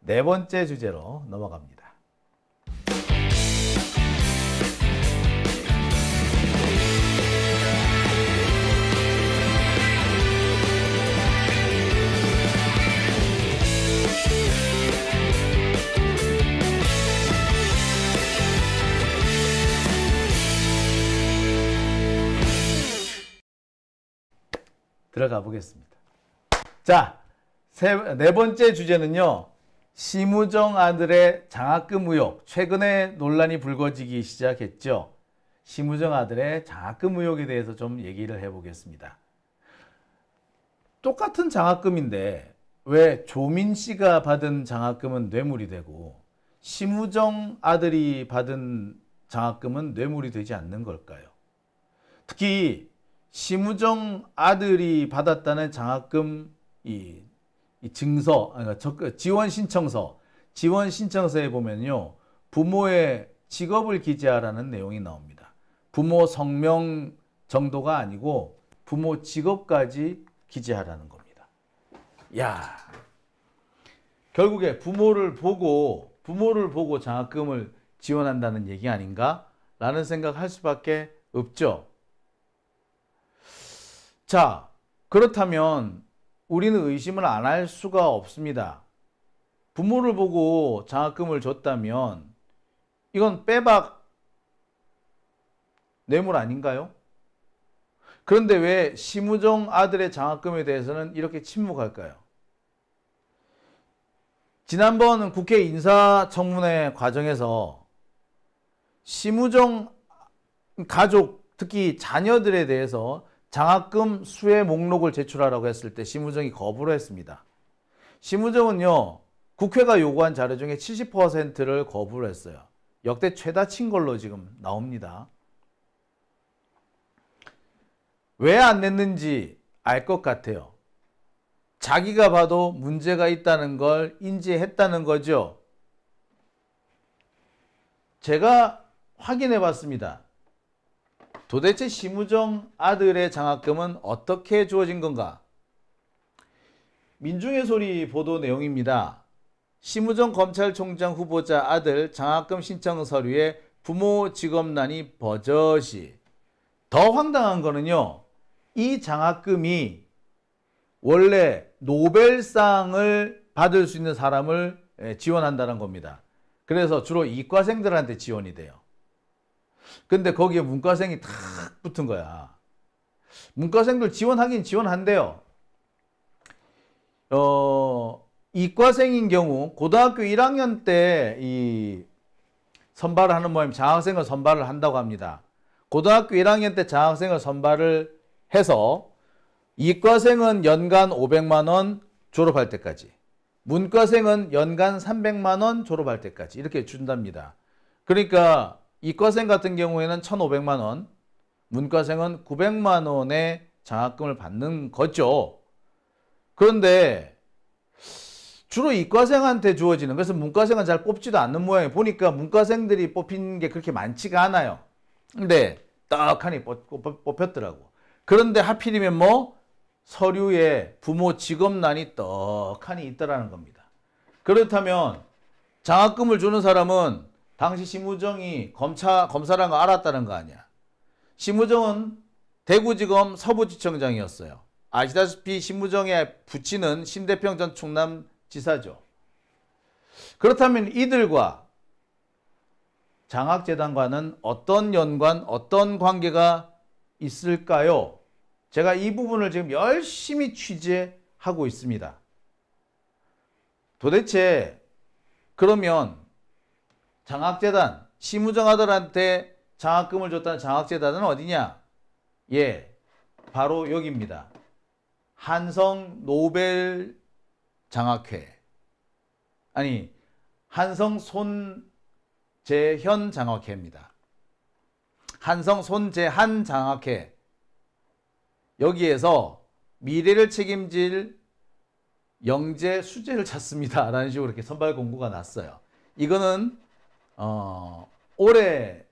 네 번째 주제로 넘어갑니다. 들어가 보겠습니다. 자, 네 번째 주제는요. 심우정 아들의 장학금 의혹. 최근에 논란이 불거지기 시작했죠. 심우정 아들의 장학금 의혹에 대해서 좀 얘기를 해보겠습니다. 똑같은 장학금인데 왜 조민 씨가 받은 장학금은 뇌물이 되고 심우정 아들이 받은 장학금은 뇌물이 되지 않는 걸까요? 특히 심우정 아들이 받았다는 장학금 이 증서, 지원 신청서에 보면요, 부모의 직업을 기재하라는 내용이 나옵니다. 부모 성명 정도가 아니고 부모 직업까지 기재하라는 겁니다. 야, 결국에 부모를 보고 장학금을 지원한다는 얘기 아닌가? 라는 생각할 수밖에 없죠. 자, 그렇다면 우리는 의심을 안 할 수가 없습니다. 부모를 보고 장학금을 줬다면 이건 빼박 뇌물 아닌가요? 그런데 왜 심우정 아들의 장학금에 대해서는 이렇게 침묵할까요? 지난번 국회 인사청문회 과정에서 심우정 가족, 특히 자녀들에 대해서 장학금 수혜 목록을 제출하라고 했을 때 심우정이 거부를 했습니다. 심우정은요, 국회가 요구한 자료 중에 70%를 거부를 했어요. 역대 최다치인 걸로 지금 나옵니다. 왜 안 냈는지 알 것 같아요. 자기가 봐도 문제가 있다는 걸 인지했다는 거죠. 제가 확인해 봤습니다. 도대체 심우정 아들의 장학금은 어떻게 주어진 건가? 민중의 소리 보도 내용입니다. 심우정 검찰총장 후보자 아들 장학금 신청 서류에 부모 직업란이 버젓이. 더 황당한 거는요, 이 장학금이 원래 노벨상을 받을 수 있는 사람을 지원한다는 겁니다. 그래서 주로 이과생들한테 지원이 돼요. 근데 거기에 문과생이 탁 붙은 거야. 문과생들 지원하긴 지원한대요. 이과생인 경우 고등학교 1학년 때 이 선발을 하는 모임, 장학생을 선발을 한다고 합니다. 고등학교 1학년 때 장학생을 선발을 해서 이과생은 연간 500만 원 졸업할 때까지, 문과생은 연간 300만 원 졸업할 때까지 이렇게 준답니다. 그러니까 이과생 같은 경우에는 1,500만 원, 문과생은 900만 원의 장학금을 받는 거죠. 그런데 주로 이과생한테 주어지는, 그래서 문과생은 잘 뽑지도 않는 모양이에요. 보니까 문과생들이 뽑힌 게 그렇게 많지가 않아요. 근데 떡하니 뽑혔더라고. 그런데 하필이면 뭐 서류에 부모 직업란이 떡하니 있더라는 겁니다. 그렇다면 장학금을 주는 사람은 당시 심우정이 검사라는 거 알았다는 거 아니야. 심우정은 대구지검 서부지청장이었어요. 아시다시피 심우정의 부친은 심대평 전 충남지사죠. 그렇다면 이들과 장학재단과는 어떤 연관, 어떤 관계가 있을까요? 제가 이 부분을 지금 열심히 취재하고 있습니다. 도대체 그러면 장학재단, 심우정 아들한테 장학금을 줬다는 장학재단은 어디냐? 예, 바로 여기입니다. 한성 노벨 장학회. 아니, 한성 손재현 장학회입니다. 한성 손재한 장학회. 여기에서 미래를 책임질 영재 수재를 찾습니다. 라는 식으로 이렇게 선발 공고가 났어요. 이거는 올해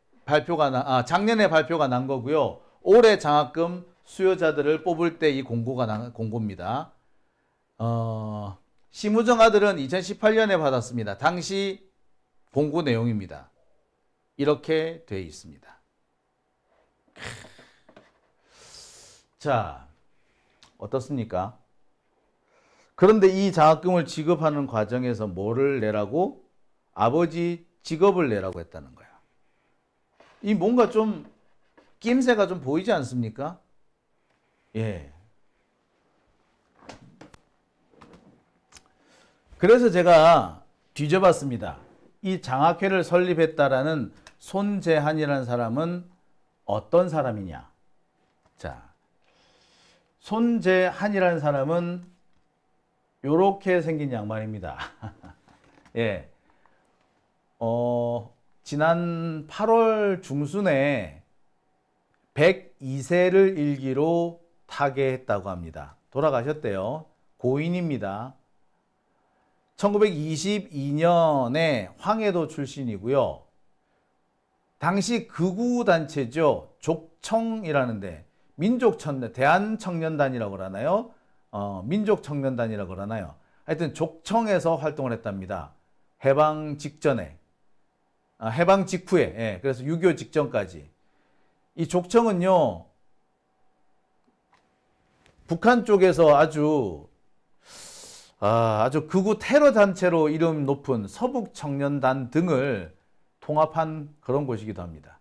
작년에 발표가 난 거고요. 올해 장학금 수요자들을 뽑을 때 이 공고가 난 공고입니다. 심우정 아들은 2018년에 받았습니다. 당시 공고 내용입니다. 이렇게 되어 있습니다. 자, 어떻습니까? 그런데 이 장학금을 지급하는 과정에서 뭐를 내라고? 아버지 직업을 내라고 했다는 거야. 이 뭔가 좀 낌새가 좀 보이지 않습니까? 예. 그래서 제가 뒤져봤습니다. 이 장학회를 설립했다라는 손재한이라는 사람은 어떤 사람이냐? 자, 손재한이라는 사람은 요렇게 생긴 양반입니다. 예. 지난 8월 중순에 102세를 일기로 타계했다고 합니다. 돌아가셨대요. 고인입니다. 1922년에 황해도 출신이고요. 당시 극우단체죠. 족청이라는데 민족청년, 대한청년단이라고 그러나요? 민족청년단이라고 그러나요? 하여튼 족청에서 활동을 했답니다. 해방 직전에, 해방 직후에, 예, 그래서 6.25 직전까지. 이 족청은요, 북한 쪽에서 아주 극우 테러 단체로 이름 높은 서북청년단 등을 통합한 그런 곳이기도 합니다.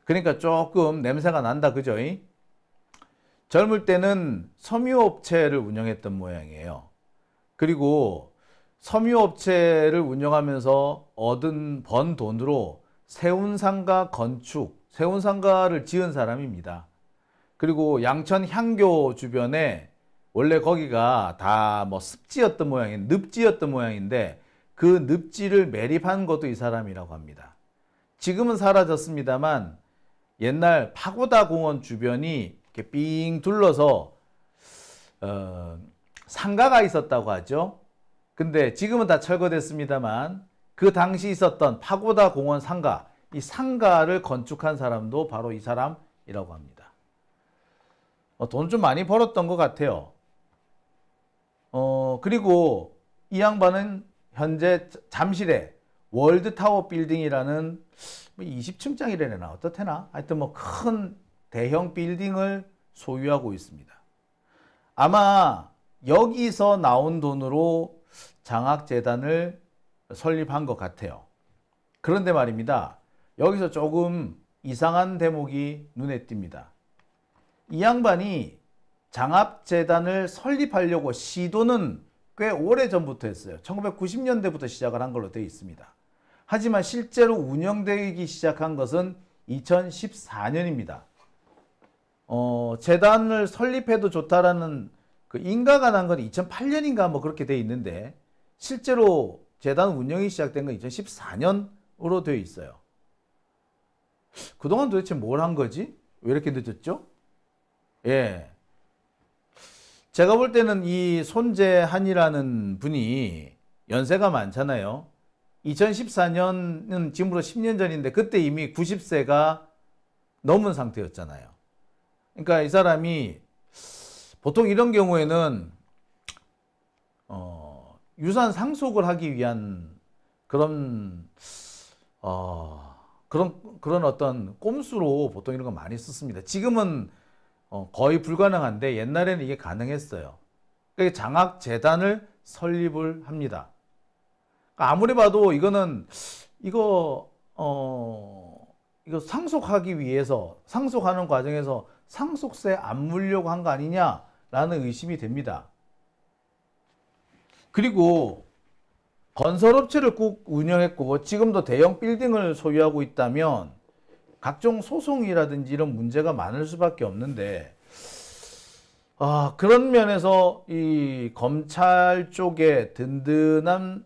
그러니까 조금 냄새가 난다, 그죠? 젊을 때는 섬유업체를 운영했던 모양이에요. 그리고 섬유업체를 운영하면서 번 돈으로 세운상가 건축, 세운상가를 지은 사람입니다. 그리고 양천 향교 주변에 원래 거기가 다 뭐 습지였던 늪지였던 모양인데 그 늪지를 매립한 것도 이 사람이라고 합니다. 지금은 사라졌습니다만 옛날 파고다 공원 주변이 이렇게 삥 둘러서 상가가 있었다고 하죠. 근데 지금은 다 철거됐습니다만 그 당시 있었던 파고다 공원 상가, 이 상가를 건축한 사람도 바로 이 사람이라고 합니다. 돈 좀 많이 벌었던 것 같아요. 그리고 이 양반은 현재 잠실에 월드타워 빌딩이라는 20층짜리래나 어떻대나 하여튼 뭐 큰 대형 빌딩을 소유하고 있습니다. 아마 여기서 나온 돈으로 장학재단을 설립한 것 같아요. 그런데 말입니다. 여기서 조금 이상한 대목이 눈에 띕니다. 이 양반이 장학재단을 설립하려고 시도는 꽤 오래전부터 했어요. 1990년대부터 시작을 한 걸로 되어 있습니다. 하지만 실제로 운영되기 시작한 것은 2014년입니다. 재단을 설립해도 좋다라는 그 인가가 난 건 2008년인가 뭐 그렇게 되어 있는데 실제로 재단 운영이 시작된 건 2014년으로 되어 있어요. 그동안 도대체 뭘 한 거지? 왜 이렇게 늦었죠? 예. 제가 볼 때는 이 손재한이라는 분이 연세가 많잖아요. 2014년은 지금으로 10년 전인데 그때 이미 90세가 넘은 상태였잖아요. 그러니까 이 사람이 보통 이런 경우에는 유산 상속을 하기 위한 그런 어떤 꼼수로 보통 이런 거 많이 썼습니다. 지금은 거의 불가능한데 옛날에는 이게 가능했어요. 그러니까 장학재단을 설립을 합니다. 그러니까 아무리 봐도 이거 상속하기 위해서 상속하는 과정에서 상속세 안 물려고 한 거 아니냐라는 의심이 됩니다. 그리고 건설업체를 꼭 운영했고 지금도 대형 빌딩을 소유하고 있다면 각종 소송이라든지 이런 문제가 많을 수밖에 없는데 그런 면에서 이 검찰 쪽에 든든한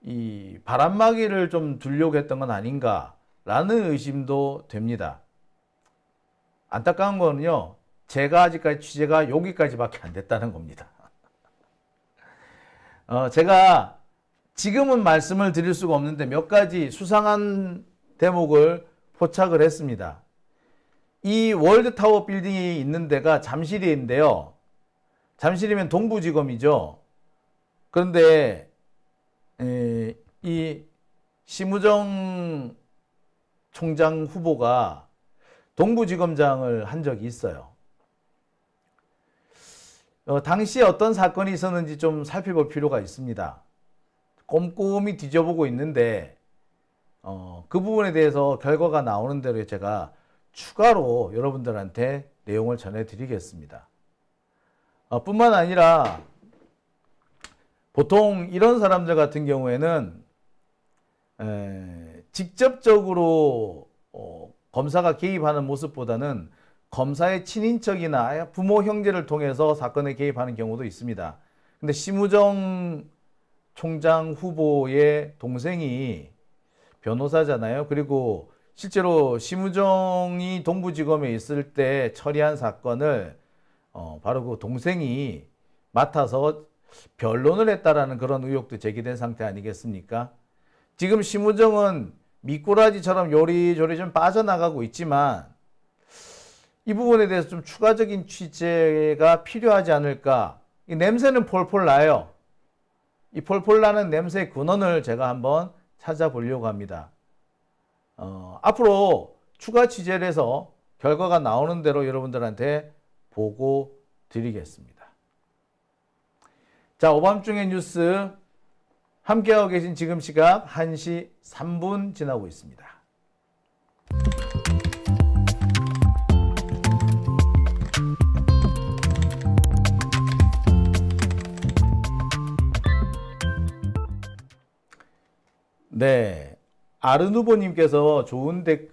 이 바람막이를 좀 두려고 했던 건 아닌가라는 의심도 됩니다. 안타까운 거는요, 제가 아직까지 취재가 여기까지밖에 안 됐다는 겁니다. 제가 지금은 말씀을 드릴 수가 없는데 몇 가지 수상한 대목을 포착을 했습니다. 이 월드타워 빌딩이 있는 데가 잠실인데요. 잠실이면 동부지검이죠. 그런데 이 심우정 총장 후보가 동부지검장을 한 적이 있어요. 당시에 어떤 사건이 있었는지 좀 살펴볼 필요가 있습니다. 꼼꼼히 뒤져보고 있는데 그 부분에 대해서 결과가 나오는 대로 제가 추가로 여러분들한테 내용을 전해드리겠습니다. 뿐만 아니라 보통 이런 사람들 같은 경우에는 직접적으로 검사가 개입하는 모습보다는 검사의 친인척이나 부모 형제를 통해서 사건에 개입하는 경우도 있습니다. 근데 심우정 총장 후보의 동생이 변호사잖아요. 그리고 실제로 심우정이 동부지검에 있을 때 처리한 사건을 바로 그 동생이 맡아서 변론을 했다라는 그런 의혹도 제기된 상태 아니겠습니까? 지금 심우정은 미꾸라지처럼 요리조리 좀 빠져나가고 있지만 이 부분에 대해서 좀 추가적인 취재가 필요하지 않을까. 이 냄새는 폴폴 나요. 이 폴폴 나는 냄새의 근원을 제가 한번 찾아보려고 합니다. 앞으로 추가 취재를 해서 결과가 나오는 대로 여러분들한테 보고 드리겠습니다. 자, 오밤중의 뉴스 함께하고 계신 지금 시각 1시 3분 지나고 있습니다. 네, 아른 후보님께서 좋은